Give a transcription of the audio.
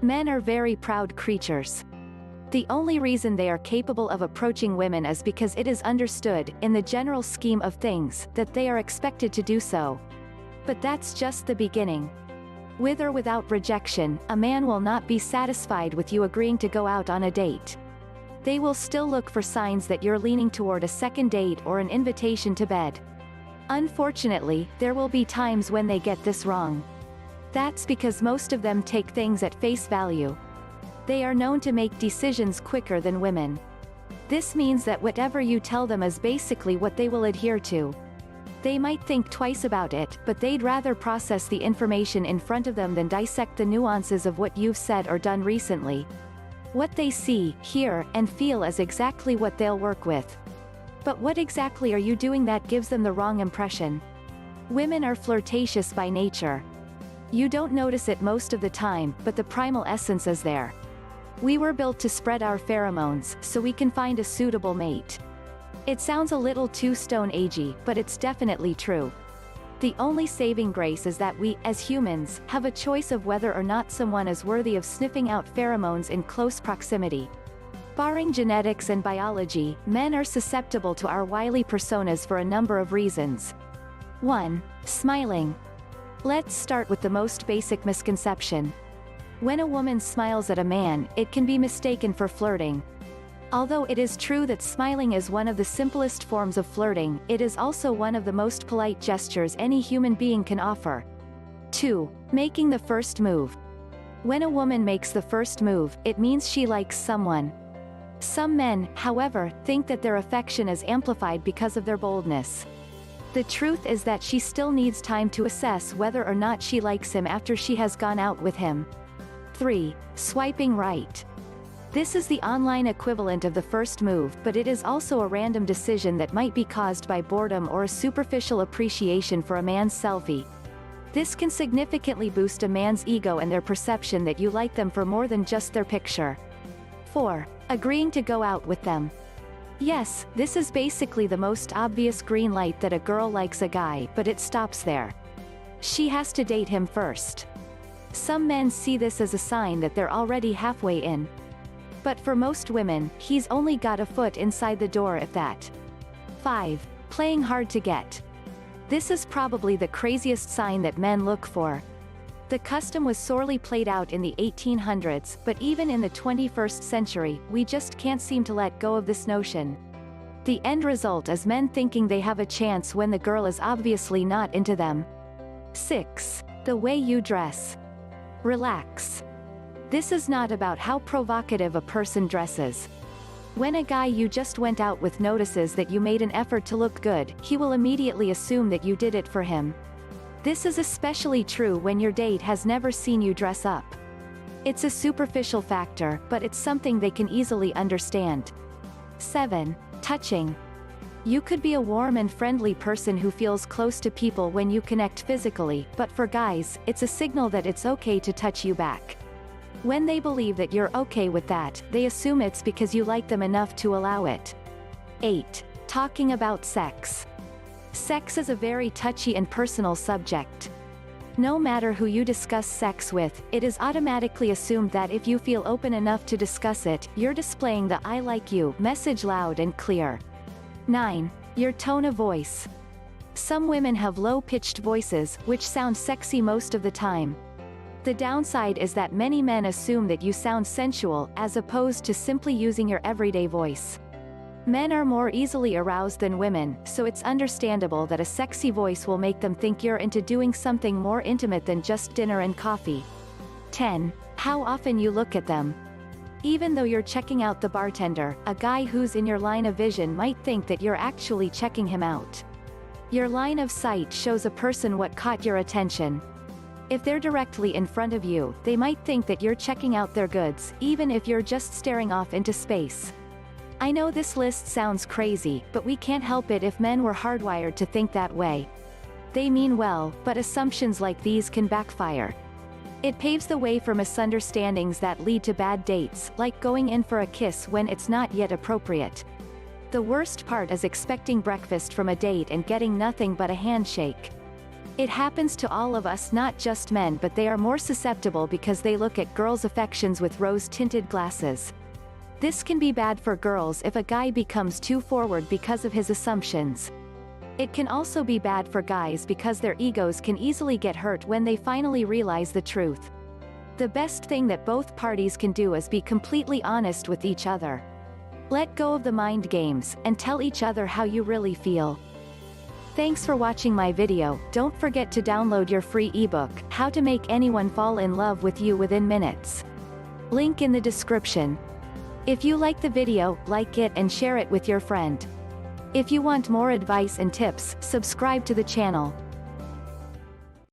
Men are very proud creatures. The only reason they are capable of approaching women is because it is understood, in the general scheme of things, that they are expected to do so. But that's just the beginning. With or without rejection, a man will not be satisfied with you agreeing to go out on a date. They will still look for signs that you're leaning toward a second date or an invitation to bed. Unfortunately, there will be times when they get this wrong. That's because most of them take things at face value. They are known to make decisions quicker than women. This means that whatever you tell them is basically what they will adhere to. They might think twice about it, but they'd rather process the information in front of them than dissect the nuances of what you've said or done recently. What they see, hear, and feel is exactly what they'll work with. But what exactly are you doing that gives them the wrong impression? Women are flirtatious by nature. You don't notice it most of the time, but the primal essence is there. We were built to spread our pheromones, so we can find a suitable mate. It sounds a little too stone agey, but it's definitely true. The only saving grace is that we, as humans, have a choice of whether or not someone is worthy of sniffing out pheromones in close proximity. Barring genetics and biology, men are susceptible to our wily personas for a number of reasons. 1. Smiling. Let's start with the most basic misconception. When a woman smiles at a man, it can be mistaken for flirting. Although it is true that smiling is one of the simplest forms of flirting, it is also one of the most polite gestures any human being can offer. 2. Making the first move. When a woman makes the first move, it means she likes someone. Some men, however, think that their affection is amplified because of their boldness. The truth is that she still needs time to assess whether or not she likes him after she has gone out with him. 3. Swiping right. This is the online equivalent of the first move, but it is also a random decision that might be caused by boredom or a superficial appreciation for a man's selfie. This can significantly boost a man's ego and their perception that you like them for more than just their picture. 4. Agreeing to go out with them. Yes, this is basically the most obvious green light that a girl likes a guy, but it stops there. She has to date him first. Some men see this as a sign that they're already halfway in. But for most women, he's only got a foot inside the door if that. 5. Playing hard to get. This is probably the craziest sign that men look for. The custom was sorely played out in the 1800s, but even in the 21st century, we just can't seem to let go of this notion. The end result is men thinking they have a chance when the girl is obviously not into them. 6. The way you dress. Relax. This is not about how provocative a person dresses. When a guy you just went out with notices that you made an effort to look good, he will immediately assume that you did it for him. This is especially true when your date has never seen you dress up. It's a superficial factor, but it's something they can easily understand. 7. Touching. You could be a warm and friendly person who feels close to people when you connect physically, but for guys, it's a signal that it's okay to touch you back. When they believe that you're okay with that, they assume it's because you like them enough to allow it. 8. Talking about sex. Sex is a very touchy and personal subject. No matter who you discuss sex with, it is automatically assumed that if you feel open enough to discuss it, you're displaying the "I like you" message loud and clear. 9. Your tone of voice. Some women have low-pitched voices, which sound sexy most of the time. The downside is that many men assume that you sound sensual, as opposed to simply using your everyday voice. Men are more easily aroused than women, so it's understandable that a sexy voice will make them think you're into doing something more intimate than just dinner and coffee. 10. How often you look at them. Even though you're checking out the bartender, a guy who's in your line of vision might think that you're actually checking him out. Your line of sight shows a person what caught your attention. If they're directly in front of you, they might think that you're checking out their goods, even if you're just staring off into space. I know this list sounds crazy, but we can't help it if men were hardwired to think that way. They mean well, but assumptions like these can backfire. It paves the way for misunderstandings that lead to bad dates, like going in for a kiss when it's not yet appropriate. The worst part is expecting breakfast from a date and getting nothing but a handshake. It happens to all of us, not just men, but they are more susceptible because they look at girls' affections with rose-tinted glasses. This can be bad for girls if a guy becomes too forward because of his assumptions. It can also be bad for guys because their egos can easily get hurt when they finally realize the truth. The best thing that both parties can do is be completely honest with each other. Let go of the mind games, and tell each other how you really feel. Thanks for watching my video. Don't forget to download your free ebook, How to Make Anyone Fall in Love with You Within Minutes. Link in the description. If you like the video, like it and share it with your friend. If you want more advice and tips, subscribe to the channel.